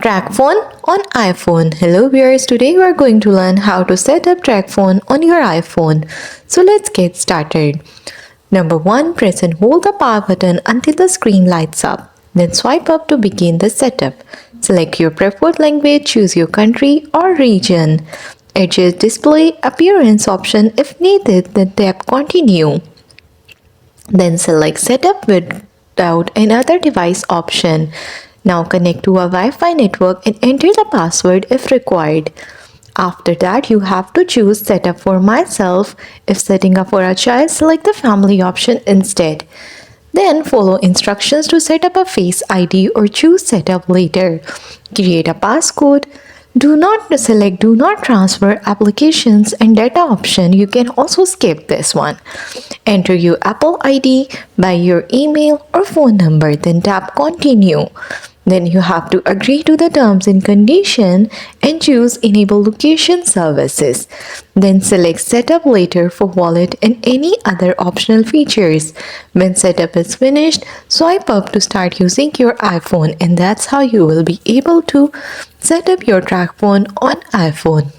Tracfone on iPhone. Hello viewers, today we are going to learn how to set up Tracfone on your iPhone. So let's get started. Number 1. Press and hold the power button until the screen lights up. Then swipe up to begin the setup. Select your preferred language, choose your country or region. Adjust display appearance option if needed, then tap continue. Then select setup without another device option. Now connect to a Wi-Fi network and enter the password if required. After that, you have to choose setup for myself. If setting up for a child, select the family option instead. Then follow instructions to set up a Face ID or choose setup later. Create a passcode. Do not transfer applications and data option. You can also skip this one. Enter your Apple ID by your email or phone number, then tap continue. Then you have to agree to the terms and condition and choose enable location services. Then select setup later for wallet and any other optional features. When setup is finished, swipe up to start using your iPhone, and that's how you will be able to set up your Tracfone on iPhone.